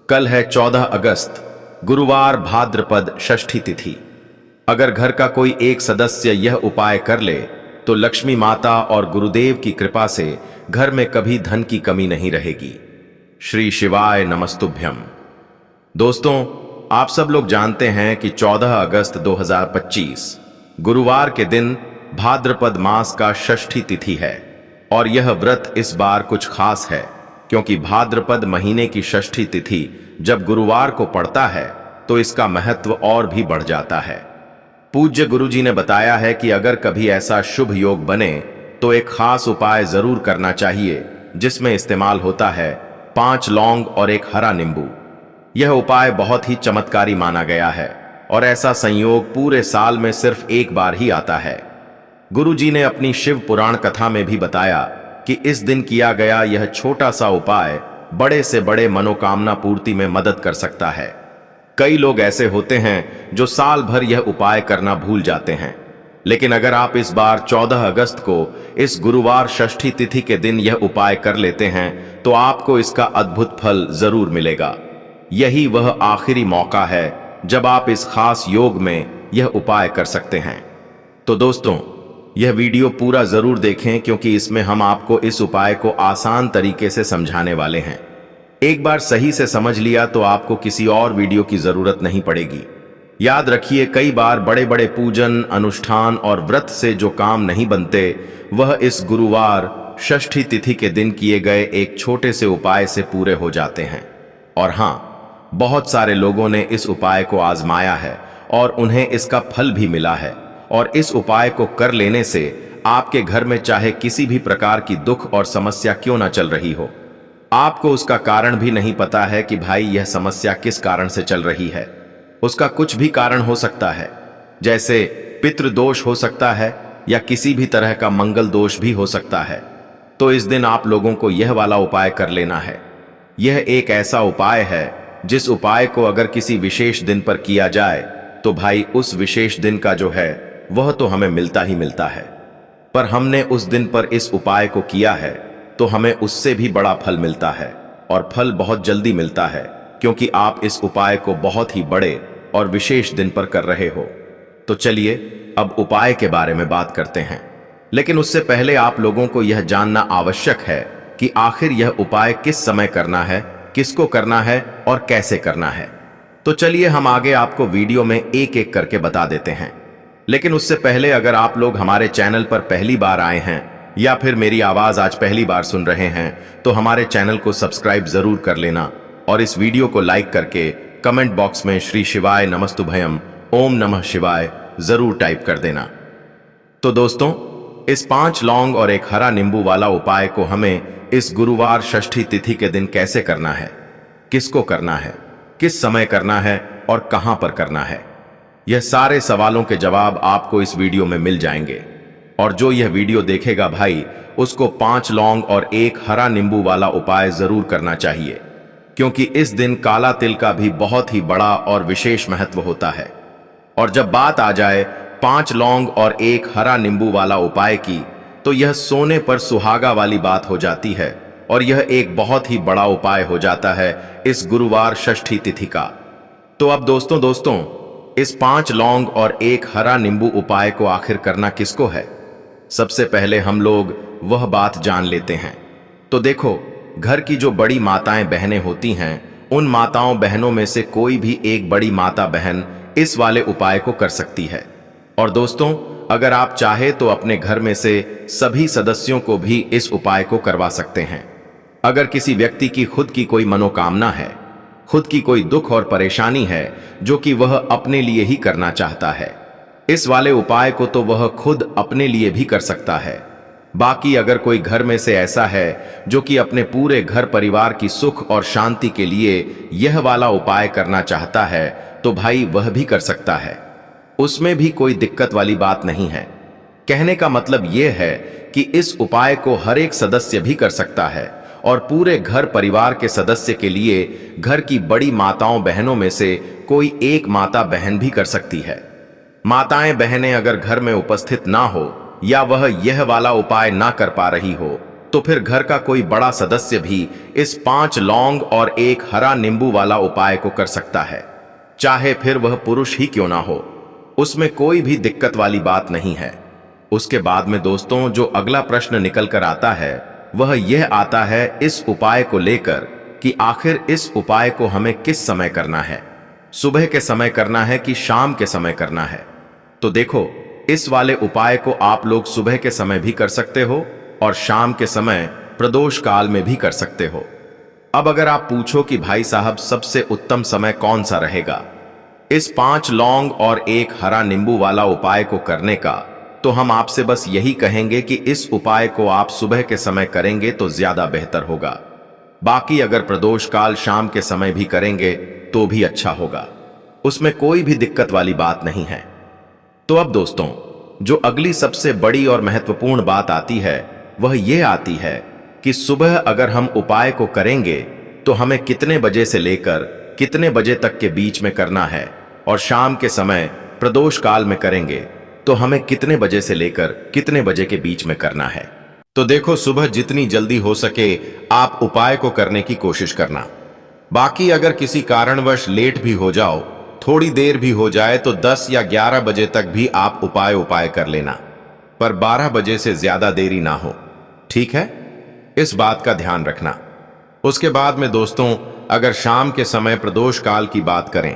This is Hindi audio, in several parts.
कल है 14 अगस्त, गुरुवार, भाद्रपद षष्ठी तिथि। अगर घर का कोई एक सदस्य यह उपाय कर ले तो लक्ष्मी माता और गुरुदेव की कृपा से घर में कभी धन की कमी नहीं रहेगी। श्री शिवाय नमस्तुभ्यम। दोस्तों, आप सब लोग जानते हैं कि 14 अगस्त 2025 गुरुवार के दिन भाद्रपद मास का षष्ठी तिथि है और यह व्रत इस बार कुछ खास है क्योंकि भाद्रपद महीने की षष्ठी तिथि जब गुरुवार को पड़ता है तो इसका महत्व और भी बढ़ जाता है। पूज्य गुरुजी ने बताया है कि अगर कभी ऐसा शुभ योग बने तो एक खास उपाय जरूर करना चाहिए जिसमें इस्तेमाल होता है 5 लौंग और एक हरा नींबू। यह उपाय बहुत ही चमत्कारी माना गया है और ऐसा संयोग पूरे साल में सिर्फ एक बार ही आता है। गुरुजी ने अपनी शिव पुराण कथा में भी बताया कि इस दिन किया गया यह छोटा सा उपाय बड़े से बड़े मनोकामना पूर्ति में मदद कर सकता है। कई लोग ऐसे होते हैं जो साल भर यह उपाय करना भूल जाते हैं, लेकिन अगर आप इस बार 14 अगस्त को इस गुरुवार षष्ठी तिथि के दिन यह उपाय कर लेते हैं तो आपको इसका अद्भुत फल जरूर मिलेगा। यही वह आखिरी मौका है जब आप इस खास योग में यह उपाय कर सकते हैं। तो दोस्तों, यह वीडियो पूरा जरूर देखें क्योंकि इसमें हम आपको इस उपाय को आसान तरीके से समझाने वाले हैं। एक बार सही से समझ लिया तो आपको किसी और वीडियो की जरूरत नहीं पड़ेगी। याद रखिए, कई बार बड़े बड़े पूजन, अनुष्ठान और व्रत से जो काम नहीं बनते वह इस गुरुवार षष्ठी तिथि के दिन किए गए एक छोटे से उपाय से पूरे हो जाते हैं। और हाँ, बहुत सारे लोगों ने इस उपाय को आजमाया है और उन्हें इसका फल भी मिला है। और इस उपाय को कर लेने से आपके घर में चाहे किसी भी प्रकार की दुख और समस्या क्यों ना चल रही हो, आपको उसका कारण भी नहीं पता है कि भाई यह समस्या किस कारण से चल रही है। उसका कुछ भी कारण हो सकता है, जैसे पितृदोष हो सकता है या किसी भी तरह का मंगल दोष भी हो सकता है। तो इस दिन आप लोगों को यह वाला उपाय कर लेना है। यह एक ऐसा उपाय है जिस उपाय को अगर किसी विशेष दिन पर किया जाए तो भाई उस विशेष दिन का जो है वह तो हमें मिलता ही मिलता है, पर हमने उस दिन पर इस उपाय को किया है तो हमें उससे भी बड़ा फल मिलता है और फल बहुत जल्दी मिलता है क्योंकि आप इस उपाय को बहुत ही बड़े और विशेष दिन पर कर रहे हो। तो चलिए अब उपाय के बारे में बात करते हैं, लेकिन उससे पहले आप लोगों को यह जानना आवश्यक है कि आखिर यह उपाय किस समय करना है, किसको करना है और कैसे करना है। तो चलिए हम आगे आपको वीडियो में एक एक करके बता देते हैं। लेकिन उससे पहले अगर आप लोग हमारे चैनल पर पहली बार आए हैं या फिर मेरी आवाज आज पहली बार सुन रहे हैं तो हमारे चैनल को सब्सक्राइब जरूर कर लेना और इस वीडियो को लाइक करके कमेंट बॉक्स में श्री शिवाय नमस्तुभयम, ओम नमः शिवाय जरूर टाइप कर देना। तो दोस्तों, इस 5 लौंग और एक हरा नींबू वाला उपाय को हमें इस गुरुवार षष्ठी तिथि के दिन कैसे करना है, किसको करना है, किस समय करना है और कहां पर करना है, यह सारे सवालों के जवाब आपको इस वीडियो में मिल जाएंगे। और जो यह वीडियो देखेगा भाई उसको 5 लौंग और एक हरा नींबू वाला उपाय जरूर करना चाहिए क्योंकि इस दिन काला तिल का भी बहुत ही बड़ा और विशेष महत्व होता है। और जब बात आ जाए 5 लौंग और एक हरा नींबू वाला उपाय की तो यह सोने पर सुहागा वाली बात हो जाती है और यह एक बहुत ही बड़ा उपाय हो जाता है इस गुरुवार षष्ठी तिथि का। तो अब दोस्तों इस 5 लौंग और एक हरा नींबू उपाय को आखिर करना किसको है, सबसे पहले हम लोग वह बात जान लेते हैं। तो देखो, घर की जो बड़ी माताएं बहनें होती हैं उन माताओं बहनों में से कोई भी एक बड़ी माता बहन इस वाले उपाय को कर सकती है। और दोस्तों, अगर आप चाहे तो अपने घर में से सभी सदस्यों को भी इस उपाय को करवा सकते हैं। अगर किसी व्यक्ति की खुद की कोई मनोकामना है, खुद की कोई दुख और परेशानी है जो कि वह अपने लिए ही करना चाहता है, इस वाले उपाय को तो वह खुद अपने लिए भी कर सकता है। बाकी अगर कोई घर में से ऐसा है जो कि अपने पूरे घर परिवार की सुख और शांति के लिए यह वाला उपाय करना चाहता है तो भाई वह भी कर सकता है, उसमें भी कोई दिक्कत वाली बात नहीं है। कहने का मतलब यह है कि इस उपाय को हर एक सदस्य भी कर सकता है और पूरे घर परिवार के सदस्य के लिए घर की बड़ी माताओं बहनों में से कोई एक माता बहन भी कर सकती है। माताएं बहनें अगर घर में उपस्थित ना हो या वह यह वाला उपाय ना कर पा रही हो तो फिर घर का कोई बड़ा सदस्य भी इस 5 लौंग और एक हरा नींबू वाला उपाय को कर सकता है, चाहे फिर वह पुरुष ही क्यों ना हो। उसमें कोई भी दिक्कत वाली बात नहीं है। उसके बाद में दोस्तों जो अगला प्रश्न निकल कर आता है वह यह आता है इस उपाय को लेकर कि आखिर इस उपाय को हमें किस समय करना है, सुबह के समय करना है कि शाम के समय करना है। तो देखो, इस वाले उपाय को आप लोग सुबह के समय भी कर सकते हो और शाम के समय प्रदोष काल में भी कर सकते हो। अब अगर आप पूछो कि भाई साहब सबसे उत्तम समय कौन सा रहेगा इस 5 लौंग और एक हरा नींबू वाला उपाय को करने का, तो हम आपसे बस यही कहेंगे कि इस उपाय को आप सुबह के समय करेंगे तो ज्यादा बेहतर होगा। बाकी अगर प्रदोष काल शाम के समय भी करेंगे तो भी अच्छा होगा, उसमें कोई भी दिक्कत वाली बात नहीं है। तो अब दोस्तों जो अगली सबसे बड़ी और महत्वपूर्ण बात आती है वह यह आती है कि सुबह अगर हम उपाय को करेंगे तो हमें कितने बजे से लेकर कितने बजे तक के बीच में करना है, और शाम के समय प्रदोष काल में करेंगे तो हमें कितने बजे से लेकर कितने बजे के बीच में करना है। तो देखो, सुबह जितनी जल्दी हो सके आप उपाय को करने की कोशिश करना। बाकी अगर किसी कारणवश लेट भी हो जाओ, थोड़ी देर भी हो जाए, तो 10 या 11 बजे तक भी आप उपाय कर लेना, पर 12 बजे से ज्यादा देरी ना हो, ठीक है? इस बात का ध्यान रखना। उसके बाद में दोस्तों अगर शाम के समय प्रदोष काल की बात करें,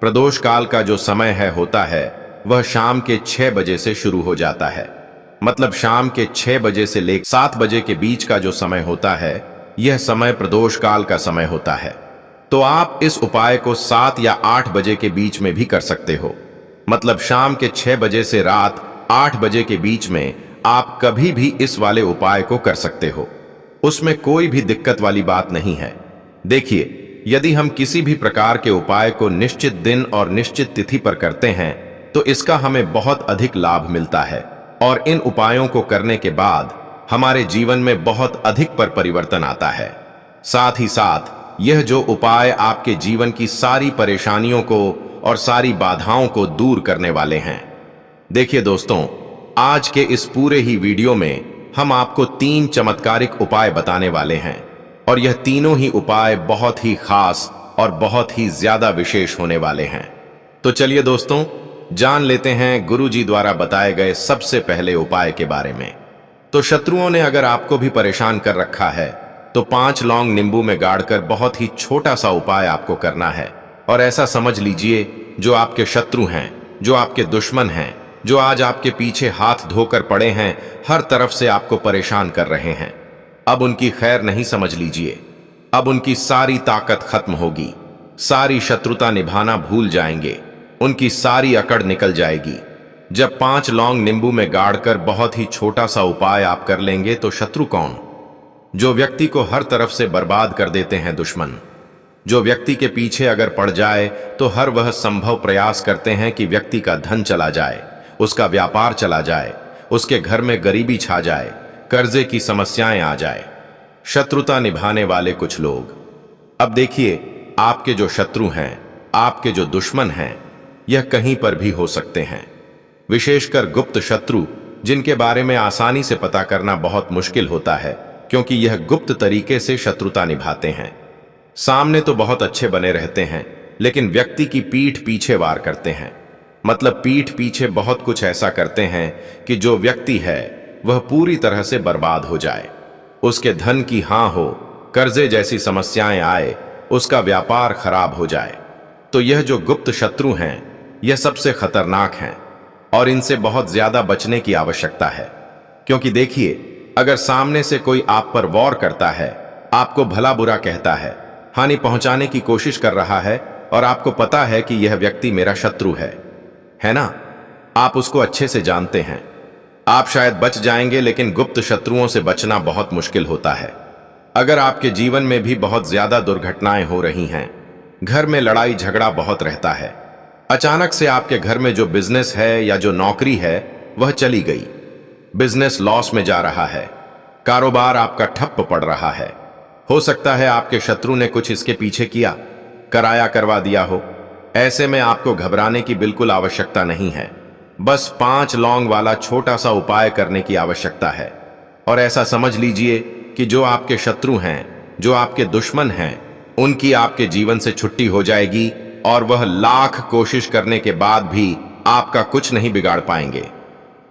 प्रदोष काल का जो समय होता है वह शाम के 6 बजे से शुरू हो जाता है। मतलब शाम के 6 बजे से लेकर 7 बजे के बीच का जो समय होता है यह समय प्रदोष काल का समय होता है। तो आप इस उपाय को 7 या 8 बजे के बीच में भी कर सकते हो। मतलब शाम के 6 बजे से रात 8 बजे के बीच में आप कभी भी इस वाले उपाय को कर सकते हो, उसमें कोई भी दिक्कत वाली बात नहीं है। देखिए, यदि हम किसी भी प्रकार के उपाय को निश्चित दिन और निश्चित तिथि पर करते हैं तो इसका हमें बहुत अधिक लाभ मिलता है, और इन उपायों को करने के बाद हमारे जीवन में बहुत अधिक परिवर्तन आता है। साथ ही साथ यह जो उपाय आपके जीवन की सारी परेशानियों को और सारी बाधाओं को दूर करने वाले हैं। देखिए दोस्तों, आज के इस पूरे ही वीडियो में हम आपको 3 चमत्कारिक उपाय बताने वाले हैं, और यह तीनों ही उपाय बहुत ही खास और बहुत ही ज्यादा विशेष होने वाले हैं। तो चलिए दोस्तों, जान लेते हैं गुरुजी द्वारा बताए गए सबसे पहले उपाय के बारे में। तो शत्रुओं ने अगर आपको भी परेशान कर रखा है तो 5 लौंग नींबू में गाड़कर बहुत ही छोटा सा उपाय आपको करना है। और ऐसा समझ लीजिए, जो आपके शत्रु हैं, जो आपके दुश्मन हैं, जो आज आपके पीछे हाथ धोकर पड़े हैं, हर तरफ से आपको परेशान कर रहे हैं, अब उनकी खैर नहीं समझ लीजिए। अब उनकी सारी ताकत खत्म होगी, सारी शत्रुता निभाना भूल जाएंगे, उनकी सारी अकड़ निकल जाएगी। जब 5 लौंग नींबू में गाड़कर बहुत ही छोटा सा उपाय आप कर लेंगे तो शत्रु कौन? जो व्यक्ति को हर तरफ से बर्बाद कर देते हैं दुश्मन, जो व्यक्ति के पीछे अगर पड़ जाए तो हर वह संभव प्रयास करते हैं कि व्यक्ति का धन चला जाए, उसका व्यापार चला जाए, उसके घर में गरीबी छा जाए, कर्जे की समस्याएं आ जाए। शत्रुता निभाने वाले कुछ लोग। अब देखिए, आपके जो शत्रु हैं, आपके जो दुश्मन हैं, यह कहीं पर भी हो सकते हैं। विशेषकर गुप्त शत्रु, जिनके बारे में आसानी से पता करना बहुत मुश्किल होता है, क्योंकि यह गुप्त तरीके से शत्रुता निभाते हैं। सामने तो बहुत अच्छे बने रहते हैं, लेकिन व्यक्ति की पीठ पीछे वार करते हैं। मतलब पीठ पीछे बहुत कुछ ऐसा करते हैं कि जो व्यक्ति है वह पूरी तरह से बर्बाद हो जाए, उसके धन की हां हो, कर्जे जैसी समस्याएं आए, उसका व्यापार खराब हो जाए। तो यह जो गुप्त शत्रु हैं, यह सबसे खतरनाक हैं, और इनसे बहुत ज्यादा बचने की आवश्यकता है। क्योंकि देखिए, अगर सामने से कोई आप पर वॉर करता है, आपको भला बुरा कहता है, हानि पहुंचाने की कोशिश कर रहा है, और आपको पता है कि यह व्यक्ति मेरा शत्रु है ना? आप उसको अच्छे से जानते हैं, आप शायद बच जाएंगे, लेकिन गुप्त शत्रुओं से बचना बहुत मुश्किल होता है। अगर आपके जीवन में भी बहुत ज्यादा दुर्घटनाएं हो रही हैं, घर में लड़ाई झगड़ा बहुत रहता है, अचानक से आपके घर में जो बिजनेस है या जो नौकरी है वह चली गई, बिजनेस लॉस में जा रहा है, कारोबार आपका ठप्प पड़ रहा है, हो सकता है आपके शत्रु ने कुछ इसके पीछे किया, कराया करवा दिया हो। ऐसे में आपको घबराने की बिल्कुल आवश्यकता नहीं है, बस 5 लौंग वाला छोटा सा उपाय करने की आवश्यकता है। और ऐसा समझ लीजिए कि जो आपके शत्रु हैं, जो आपके दुश्मन हैं, उनकी आपके जीवन से छुट्टी हो जाएगी और वह लाख कोशिश करने के बाद भी आपका कुछ नहीं बिगाड़ पाएंगे।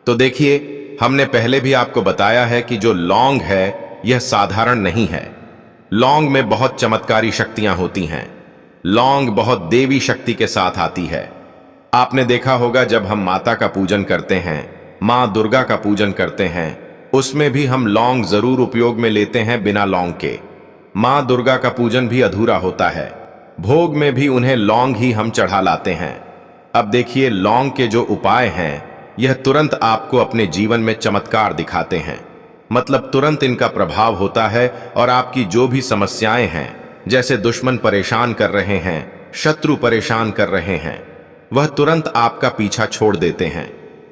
तो देखिए, हमने पहले भी आपको बताया है कि जो लौंग है यह साधारण नहीं है। लौंग में बहुत चमत्कारी शक्तियां होती हैं। लौंग बहुत देवी शक्ति के साथ आती है। आपने देखा होगा जब हम माता का पूजन करते हैं, मां दुर्गा का पूजन करते हैं, उसमें भी हम लौंग जरूर उपयोग में लेते हैं। बिना लौंग के मां दुर्गा का पूजन भी अधूरा होता है। भोग में भी उन्हें लौंग ही हम चढ़ा लाते हैं। अब देखिए, लौंग के जो उपाय हैं यह तुरंत आपको अपने जीवन में चमत्कार दिखाते हैं। मतलब तुरंत इनका प्रभाव होता है और आपकी जो भी समस्याएं हैं, जैसे दुश्मन परेशान कर रहे हैं, शत्रु परेशान कर रहे हैं, वह तुरंत आपका पीछा छोड़ देते हैं,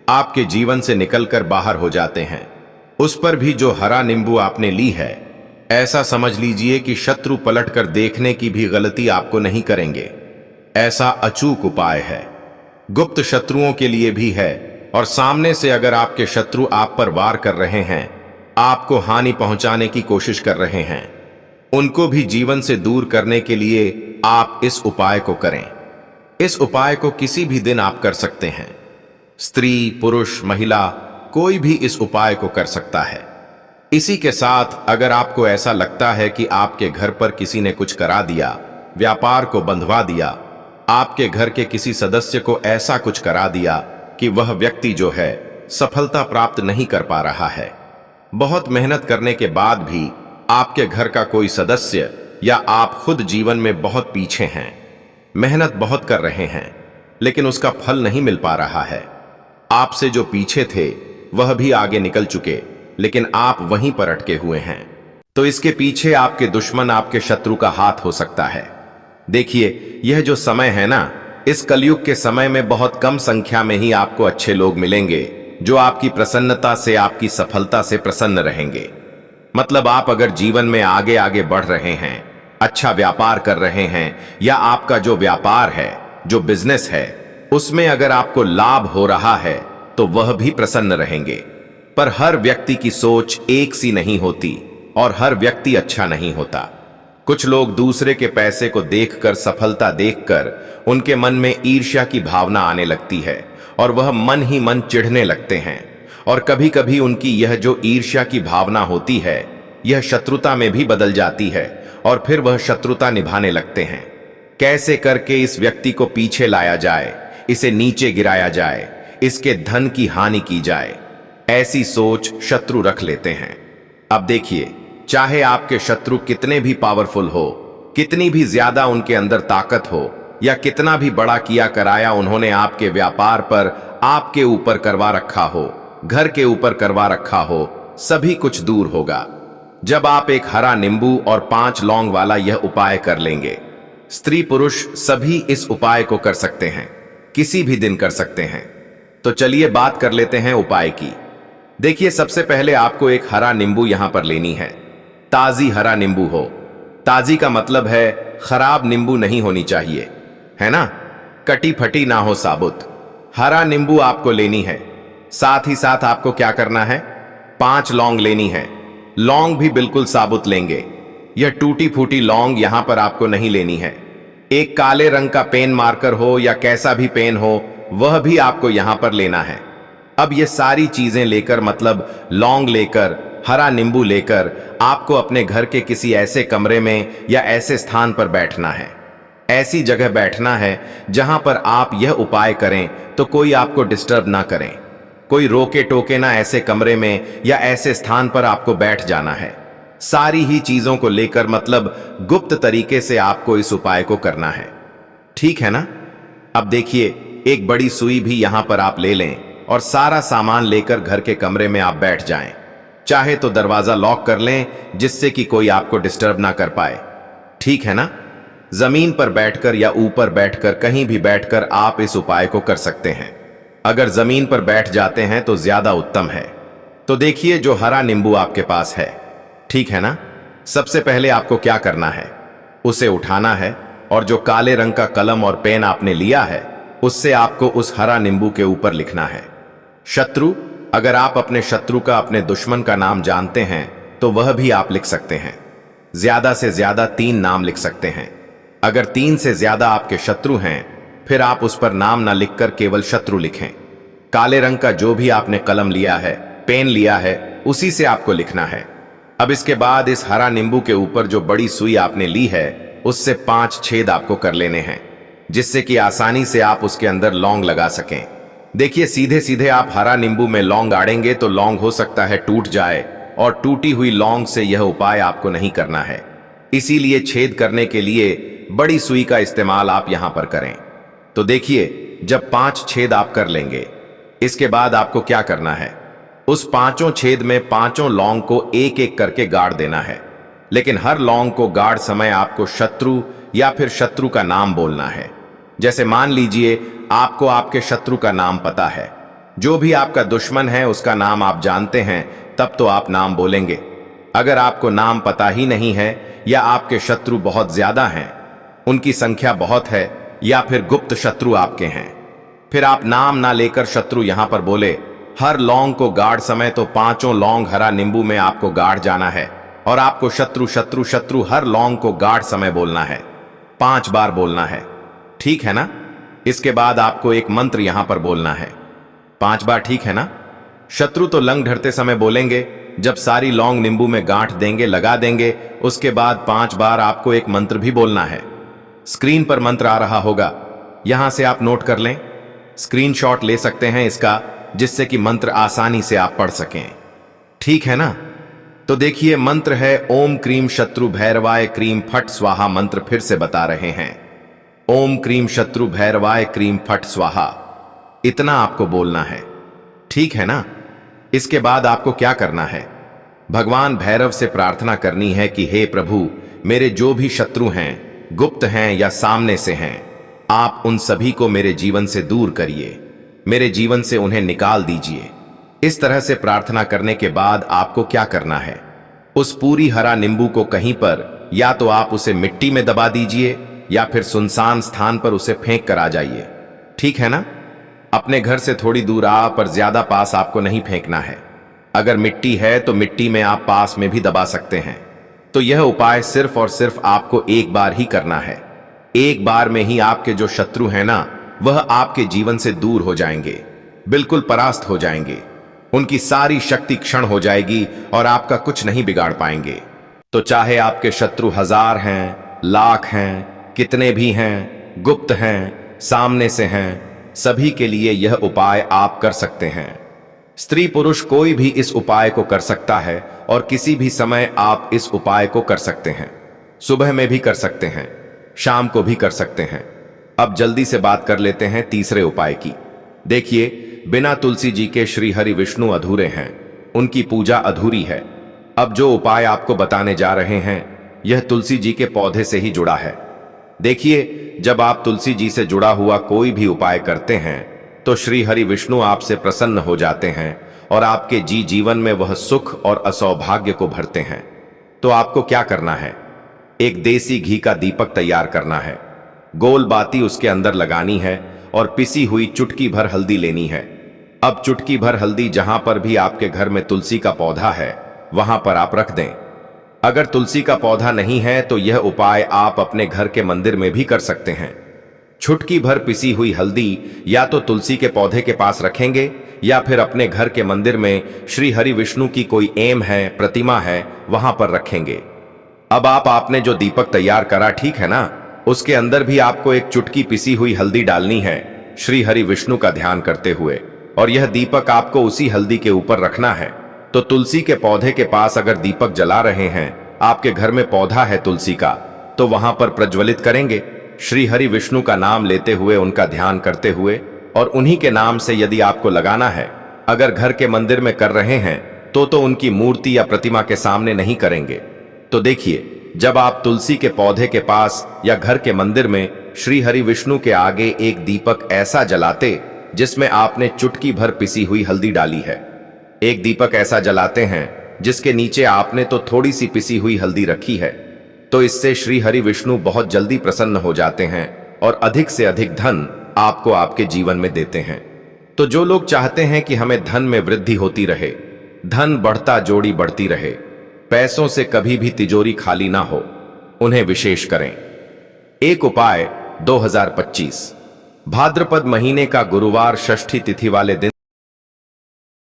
आपके जीवन से निकलकर बाहर हो जाते हैं। उस पर भी जो हरा नींबू आपने ली है, ऐसा समझ लीजिए कि शत्रु पलटकर देखने की भी गलती आपको नहीं करेंगे। ऐसा अचूक उपाय है, गुप्त शत्रुओं के लिए भी है। और सामने से अगर आपके शत्रु आप पर वार कर रहे हैं, आपको हानि पहुंचाने की कोशिश कर रहे हैं, उनको भी जीवन से दूर करने के लिए आप इस उपाय को करें। इस उपाय को किसी भी दिन आप कर सकते हैं। स्त्री, पुरुष, महिला, कोई भी इस उपाय को कर सकता है। इसी के साथ अगर आपको ऐसा लगता है कि आपके घर पर किसी ने कुछ करा दिया, व्यापार को बंधवा दिया, आपके घर के किसी सदस्य को ऐसा कुछ करा दिया कि वह व्यक्ति जो है सफलता प्राप्त नहीं कर पा रहा है, बहुत मेहनत करने के बाद भी आपके घर का कोई सदस्य या आप खुद जीवन में बहुत पीछे हैं, मेहनत बहुत कर रहे हैं, लेकिन उसका फल नहीं मिल पा रहा है। आपसे जो पीछे थे वह भी आगे निकल चुके, लेकिन आप वहीं पर अटके हुए हैं। तो इसके पीछे आपके दुश्मन, आपके शत्रु का हाथ हो सकता है। देखिए, यह जो समय है ना, इस कलयुग के समय में बहुत कम संख्या में ही आपको अच्छे लोग मिलेंगे जो आपकी प्रसन्नता से, आपकी सफलता से प्रसन्न रहेंगे। मतलब आप अगर जीवन में आगे आगे बढ़ रहे हैं, अच्छा व्यापार कर रहे हैं, या आपका जो व्यापार है, जो बिजनेस है, उसमें अगर आपको लाभ हो रहा है तो वह भी प्रसन्न रहेंगे। पर हर व्यक्ति की सोच एक सी नहीं होती और हर व्यक्ति अच्छा नहीं होता। कुछ लोग दूसरे के पैसे को देखकर, सफलता देखकर उनके मन में ईर्ष्या की भावना आने लगती है और वह मन ही मन चिढ़ने लगते हैं। और कभी कभी उनकी यह जो ईर्ष्या की भावना होती है, यह शत्रुता में भी बदल जाती है और फिर वह शत्रुता निभाने लगते हैं। कैसे करके इस व्यक्ति को पीछे लाया जाए, इसे नीचे गिराया जाए, इसके धन की हानि की जाए, ऐसी सोच शत्रु रख लेते हैं। अब देखिए, चाहे आपके शत्रु कितने भी पावरफुल हो, कितनी भी ज्यादा उनके अंदर ताकत हो, या कितना भी बड़ा किया कराया उन्होंने आपके व्यापार पर, आपके ऊपर करवा रखा हो, घर के ऊपर करवा रखा हो, सभी कुछ दूर होगा जब आप एक हरा नींबू और 5 लौंग वाला यह उपाय कर लेंगे। स्त्री पुरुष सभी इस उपाय को कर सकते हैं, किसी भी दिन कर सकते हैं। तो चलिए बात कर लेते हैं उपाय की। देखिए, सबसे पहले आपको एक हरा नींबू यहां पर लेनी है। ताजी हरा नींबू हो। ताजी का मतलब है खराब नींबू नहीं होनी चाहिए, है ना, कटी फटी ना हो, साबुत। हरा नींबू आपको लेनी है। साथ ही साथ आपको क्या करना है, 5 लौंग लेनी है। लौंग भी बिल्कुल साबुत लेंगे, यह टूटी फूटी लौंग यहां पर आपको नहीं लेनी है। एक काले रंग का पेन मार्कर हो या कैसा भी पेन हो, वह भी आपको यहां पर लेना है। अब ये सारी चीजें लेकर, मतलब लौंग लेकर, हरा नींबू लेकर, आपको अपने घर के किसी ऐसे कमरे में या ऐसे स्थान पर बैठना है। ऐसी जगह बैठना है जहां पर आप यह उपाय करें तो कोई आपको डिस्टर्ब ना करें, कोई रोके टोके ना। ऐसे कमरे में या ऐसे स्थान पर आपको बैठ जाना है। सारी ही चीजों को लेकर, मतलब गुप्त तरीके से आपको इस उपाय को करना है, ठीक है ना। अब देखिए, एक बड़ी सुई भी यहां पर आप ले लें और सारा सामान लेकर घर के कमरे में आप बैठ जाएं। चाहे तो दरवाजा लॉक कर लें जिससे कि कोई आपको डिस्टर्ब ना कर पाए, ठीक है ना। जमीन पर बैठकर या ऊपर बैठकर, कहीं भी बैठकर आप इस उपाय को कर सकते हैं। अगर जमीन पर बैठ जाते हैं तो ज्यादा उत्तम है। तो देखिए, जो हरा नींबू आपके पास है, ठीक है ना। सबसे पहले आपको क्या करना है, उसे उठाना है और जो काले रंग का कलम और पेन आपने लिया है, उससे आपको उस हरा नींबू के ऊपर लिखना है, शत्रु अगर आप अपने शत्रु का, अपने दुश्मन का नाम जानते हैं तो वह भी आप लिख सकते हैं। ज्यादा से ज्यादा 3 नाम लिख सकते हैं। अगर 3 से ज्यादा आपके शत्रु हैं, फिर आप उस पर नाम ना लिखकर केवल शत्रु लिखें। काले रंग का जो भी आपने कलम लिया है, पेन लिया है, उसी से आपको लिखना है। अब इसके बाद इस हरा नींबू के ऊपर जो बड़ी सुई आपने ली है, उससे 5 छेद आपको कर लेने हैं, जिससे कि आसानी से आप उसके अंदर लौंग लगा सकें। देखिए, सीधे सीधे आप हरा नींबू में लौंग गाड़ेंगे तो लौंग हो सकता है टूट जाए, और टूटी हुई लौंग से यह उपाय आपको नहीं करना है। इसीलिए छेद करने के लिए बड़ी सुई का इस्तेमाल आप यहां पर करें। तो देखिए, जब 5 छेद आप कर लेंगे, इसके बाद आपको क्या करना है, उस 5 छेद में 5 लौंग को एक एक करके गाड़ देना है। लेकिन हर लौंग को गाड़ समय आपको शत्रु या फिर शत्रु का नाम बोलना है। जैसे मान लीजिए आपको आपके शत्रु का नाम पता है, जो भी आपका दुश्मन है उसका नाम आप जानते हैं, तब तो आप नाम बोलेंगे। अगर आपको नाम पता ही नहीं है, या आपके शत्रु बहुत ज्यादा हैं, उनकी संख्या बहुत है, या फिर गुप्त शत्रु आपके हैं, फिर आप नाम ना लेकर शत्रु यहां पर बोले। हर लौंग को गाड़ समय तो 5 लौंग हरा नींबू में आपको गाड़ जाना है, और आपको शत्रु शत्रु शत्रु हर लौंग को गाड़ समय बोलना है, 5 बार बोलना है। ठीक है ना? इसके बाद आपको एक मंत्र यहां पर बोलना है 5 बार। ठीक है ना? शत्रु तो लंग ढरते समय बोलेंगे, जब सारी लौंग नींबू में गांठ देंगे, लगा देंगे, उसके बाद 5 बार आपको एक मंत्र भी बोलना है। स्क्रीन पर मंत्र आ रहा होगा, यहां से आप नोट कर लें, स्क्रीनशॉट ले सकते हैं इसका, जिससे कि मंत्र आसानी से आप पढ़ सकें। ठीक है ना? तो देखिए, मंत्र है ओम क्रीम शत्रु भैरवाय क्रीम फट स्वाहा। मंत्र फिर से बता रहे हैं, ओम क्रीम शत्रु भैरवाय क्रीम फट स्वाहा। इतना आपको बोलना है। ठीक है ना? इसके बाद आपको क्या करना है, भगवान भैरव से प्रार्थना करनी है कि हे प्रभु, मेरे जो भी शत्रु हैं, गुप्त हैं या सामने से हैं, आप उन सभी को मेरे जीवन से दूर करिए, मेरे जीवन से उन्हें निकाल दीजिए। इस तरह से प्रार्थना करने के बाद आपको क्या करना है, उस पूरी हरा नींबू को कहीं पर या तो आप उसे मिट्टी में दबा दीजिए, या फिर सुनसान स्थान पर उसे फेंक कर आ जाइए। ठीक है ना? अपने घर से थोड़ी दूर पर ज्यादा पास आपको नहीं फेंकना है। अगर मिट्टी है तो मिट्टी में आप पास में भी दबा सकते हैं। तो यह उपाय सिर्फ और सिर्फ आपको एक बार ही करना है। एक बार में ही आपके जो शत्रु हैं ना, वह आपके जीवन से दूर हो जाएंगे, बिल्कुल परास्त हो जाएंगे। उनकी सारी शक्ति क्षण हो जाएगी और आपका कुछ नहीं बिगाड़ पाएंगे। तो चाहे आपके शत्रु 1000 हैं, लाख हैं, कितने भी हैं, गुप्त हैं, सामने से हैं, सभी के लिए यह उपाय आप कर सकते हैं। स्त्री पुरुष कोई भी इस उपाय को कर सकता है, और किसी भी समय आप इस उपाय को कर सकते हैं। सुबह में भी कर सकते हैं, शाम को भी कर सकते हैं। अब जल्दी से बात कर लेते हैं तीसरे उपाय की। देखिए, बिना तुलसी जी के श्री हरि विष्णु अधूरे हैं, उनकी पूजा अधूरी है। अब जो उपाय आपको बताने जा रहे हैं, यह तुलसी जी के पौधे से ही जुड़ा है। देखिए, जब आप तुलसी जी से जुड़ा हुआ कोई भी उपाय करते हैं, तो श्री हरि विष्णु आपसे प्रसन्न हो जाते हैं, और आपके जीवन में वह सुख और असौभाग्य को भरते हैं। तो आपको क्या करना है, एक देसी घी का दीपक तैयार करना है, गोल बाती उसके अंदर लगानी है, और पिसी हुई चुटकी भर हल्दी लेनी है। अब चुटकी भर हल्दी जहां पर भी आपके घर में तुलसी का पौधा है, वहां पर आप रख दें। अगर तुलसी का पौधा नहीं है तो यह उपाय आप अपने घर के मंदिर में भी कर सकते हैं। चुटकी भर पिसी हुई हल्दी या तो तुलसी के पौधे के पास रखेंगे, या फिर अपने घर के मंदिर में श्री हरि विष्णु की कोई एम है, प्रतिमा है, वहां पर रखेंगे। अब आपने जो दीपक तैयार करा, ठीक है ना, उसके अंदर भी आपको एक चुटकी पिसी हुई हल्दी डालनी है, श्री हरि विष्णु का ध्यान करते हुए, और यह दीपक आपको उसी हल्दी के ऊपर रखना है। तो तुलसी के पौधे के पास अगर दीपक जला रहे हैं, आपके घर में पौधा है तुलसी का, तो वहां पर प्रज्वलित करेंगे, श्री हरि विष्णु का नाम लेते हुए, उनका ध्यान करते हुए, और उन्हीं के नाम से यदि आपको लगाना है। अगर घर के मंदिर में कर रहे हैं तो उनकी मूर्ति या प्रतिमा के सामने नहीं करेंगे। तो देखिए, जब आप तुलसी के पौधे के पास या घर के मंदिर में श्री हरि विष्णु के आगे एक दीपक ऐसा जलाते जिसमें आपने चुटकी भर पिसी हुई हल्दी डाली है, एक दीपक ऐसा जलाते हैं जिसके नीचे आपने तो थोड़ी सी पिसी हुई हल्दी रखी है, तो इससे श्री हरि विष्णु बहुत जल्दी प्रसन्न हो जाते हैं और अधिक से अधिक धन आपको आपके जीवन में देते हैं। तो जो लोग चाहते हैं कि हमें धन में वृद्धि होती रहे, धन बढ़ता जोड़ी बढ़ती रहे, पैसों से कभी भी तिजोरी खाली ना हो, उन्हें विशेष करें। एक उपाय 2025 भाद्रपद महीने का गुरुवार षष्ठी तिथि वाले दिन